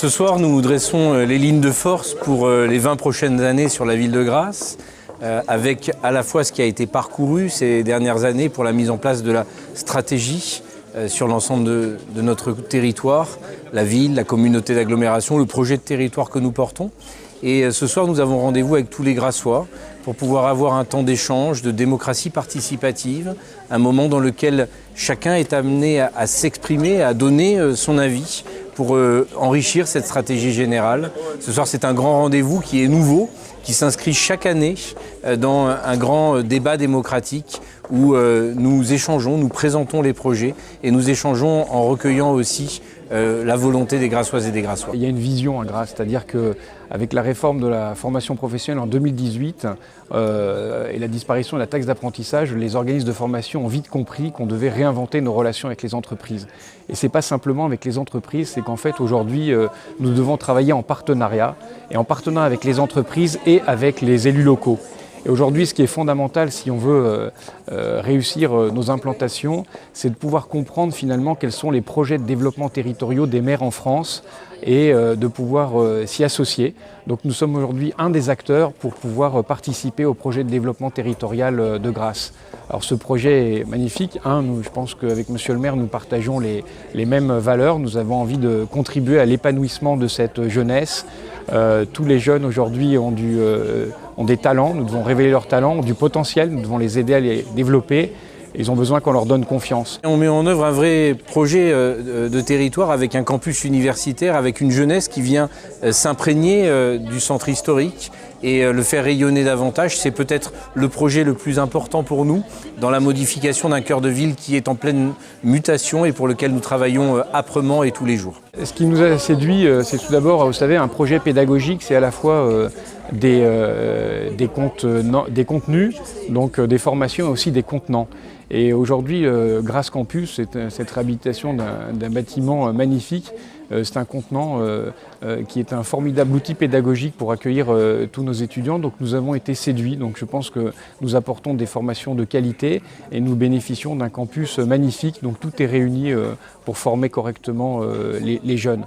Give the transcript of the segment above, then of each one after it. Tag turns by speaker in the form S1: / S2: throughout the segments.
S1: Ce soir, nous dressons les lignes de force pour les 20 prochaines années sur la ville de Grasse, avec à la fois ce qui a été parcouru ces dernières années pour la mise en place de la stratégie sur l'ensemble de notre territoire, la ville, la communauté d'agglomération, le projet de territoire que nous portons. Et ce soir, nous avons rendez-vous avec tous les Grassois pour pouvoir avoir un temps d'échange, de démocratie participative, un moment dans lequel chacun est amené à s'exprimer, à donner son avis pour enrichir cette stratégie générale. Ce soir, c'est un grand rendez-vous qui est nouveau, qui s'inscrit chaque année dans un grand débat démocratique où nous échangeons, nous présentons les projets et nous échangeons en recueillant aussi la volonté des Grassoises et des Grassois.
S2: Il y a une vision à Grasse, c'est-à-dire qu'avec la réforme de la formation professionnelle en 2018 et la disparition de la taxe d'apprentissage, les organismes de formation ont vite compris qu'on devait réinventer nos relations avec les entreprises. Et ce n'est pas simplement avec les entreprises, c'est qu'en fait aujourd'hui nous devons travailler en partenariat et en partenariat avec les entreprises et avec les élus locaux. Et aujourd'hui, ce qui est fondamental si on veut réussir nos implantations, c'est de pouvoir comprendre finalement quels sont les projets de développement territoriaux des maires en France et de pouvoir s'y associer. Donc nous sommes aujourd'hui un des acteurs pour pouvoir participer au projet de développement territorial de Grasse. Alors ce projet est magnifique. Je pense qu'avec Monsieur le maire, nous partageons les mêmes valeurs. Nous avons envie de contribuer à l'épanouissement de cette jeunesse. Tous les jeunes aujourd'hui ont des talents, nous devons révéler leurs talents, ont du potentiel, nous devons les aider à les développer. Ils ont besoin qu'on leur donne confiance.
S1: On met en œuvre un vrai projet de territoire avec un campus universitaire, avec une jeunesse qui vient s'imprégner du centre historique et le faire rayonner davantage. C'est peut-être le projet le plus important pour nous dans la modification d'un cœur de ville qui est en pleine mutation et pour lequel nous travaillons âprement et tous les jours.
S2: Ce qui nous a séduit, c'est tout d'abord, vous savez, un projet pédagogique, c'est à la fois des contenus, donc des formations et aussi des contenants. Et aujourd'hui, Grasse Campus, cette réhabilitation d'un bâtiment magnifique, c'est un contenant qui est un formidable outil pédagogique pour accueillir tous nos étudiants. Donc nous avons été séduits. Donc je pense que nous apportons des formations de qualité et nous bénéficions d'un campus magnifique. Donc tout est réuni pour former correctement les jeunes.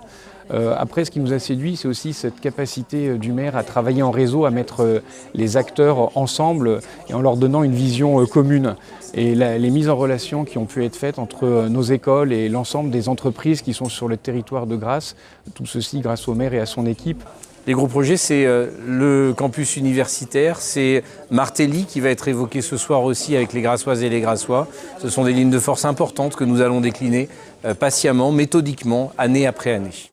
S2: Après, ce qui nous a séduit, c'est aussi cette capacité du maire à travailler en réseau, à mettre les acteurs ensemble et en leur donnant une vision commune. Et les mises en relation qui ont pu être faites entre nos écoles et l'ensemble des entreprises qui sont sur le territoire de Grasse, tout ceci grâce au maire et à son équipe.
S1: Les gros projets, c'est le campus universitaire, c'est Martelly qui va être évoqué ce soir aussi avec les Grassoises et les Grassois. Ce sont des lignes de force importantes que nous allons décliner patiemment, méthodiquement, année après année.